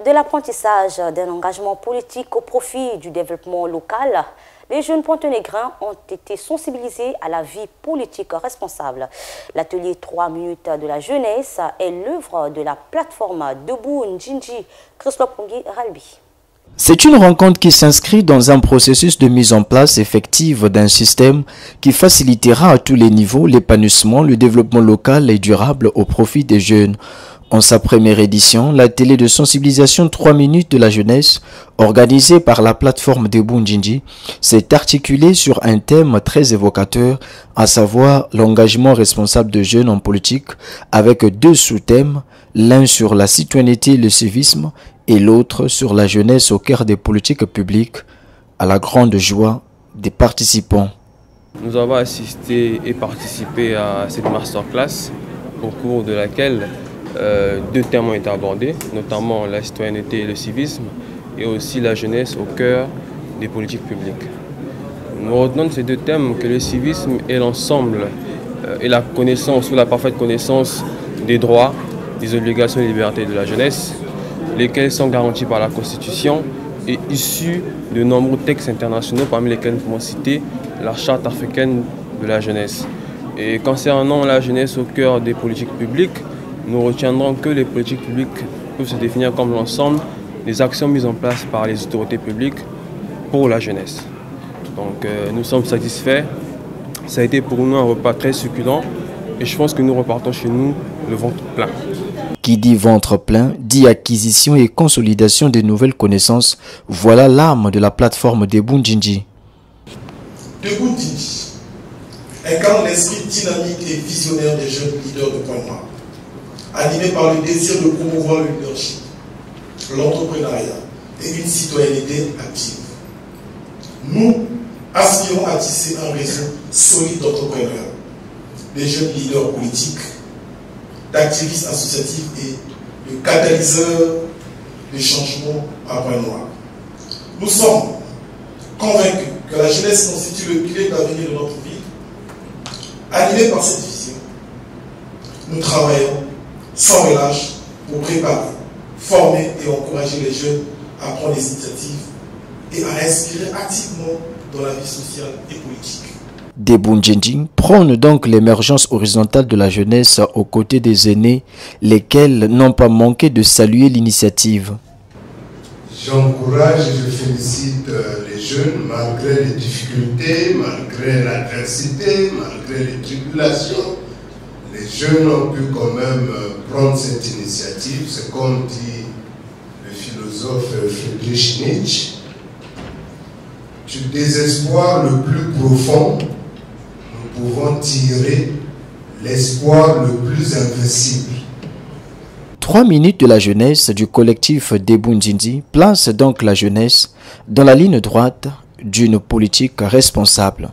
De l'apprentissage d'un engagement politique au profit du développement local, les jeunes pontenégrins ont été sensibilisés à la vie politique responsable. L'atelier 3 minutes de la jeunesse est l'œuvre de la plateforme Debout Njinji, Christophe Ralbi. C'est une rencontre qui s'inscrit dans un processus de mise en place effective d'un système qui facilitera à tous les niveaux l'épanouissement, le développement local et durable au profit des jeunes. En sa première édition, l'atelier de sensibilisation 3 minutes de la jeunesse, organisé par la plateforme Debout Njinji, s'est articulé sur un thème très évocateur, à savoir l'engagement responsable de jeunes en politique, avec 2 sous-thèmes, l'un sur la citoyenneté et le civisme, et l'autre sur la jeunesse au cœur des politiques publiques, à la grande joie des participants. Nous avons assisté et participé à cette masterclass, au cours de laquelle 2 thèmes ont été abordés, notamment la citoyenneté et le civisme, et aussi la jeunesse au cœur des politiques publiques. Nous retenons de ces 2 thèmes que le civisme est l'ensemble et la connaissance ou la parfaite connaissance des droits, des obligations et des libertés de la jeunesse, lesquels sont garantis par la Constitution et issus de nombreux textes internationaux, parmi lesquels nous pouvons citer la Charte africaine de la jeunesse. Et concernant la jeunesse au cœur des politiques publiques, nous retiendrons que les politiques publiques peuvent se définir comme l'ensemble des actions mises en place par les autorités publiques pour la jeunesse. Donc nous sommes satisfaits. Ça a été pour nous un repas très succulent et je pense que nous repartons chez nous le ventre plein. Qui dit ventre plein, dit acquisition et consolidation des nouvelles connaissances. Voilà l'âme de la plateforme Debout Njinji. Debout Njinji incarne l'esprit dynamique et visionnaire des jeunes leaders de Pointe-Noire, animés par le désir de promouvoir le leadership, l'entrepreneuriat et une citoyenneté active. Nous aspirons à tisser un réseau solide d'entrepreneurs, des jeunes leaders politiques, d'activistes associatifs et de catalyseurs de changement à Pointe-Noire. Nous sommes convaincus que la jeunesse constitue le pilier d'avenir de notre ville. Animés par cette vision, nous travaillons sans relâche pour préparer, former et encourager les jeunes à prendre des initiatives et à inspirer activement dans la vie sociale et politique. Debout Njinji prône donc l'émergence horizontale de la jeunesse aux côtés des aînés, lesquels n'ont pas manqué de saluer l'initiative. J'encourage et je félicite les jeunes malgré les difficultés, malgré l'adversité, malgré les tribulations. Les jeunes ont pu quand même prendre cette initiative. C'est comme dit le philosophe Friedrich Nietzsche. Du désespoir le plus profond, nous pouvons tirer l'espoir le plus invincible. 3 minutes de la jeunesse du collectif Debout Njinji place donc la jeunesse dans la ligne droite d'une politique responsable.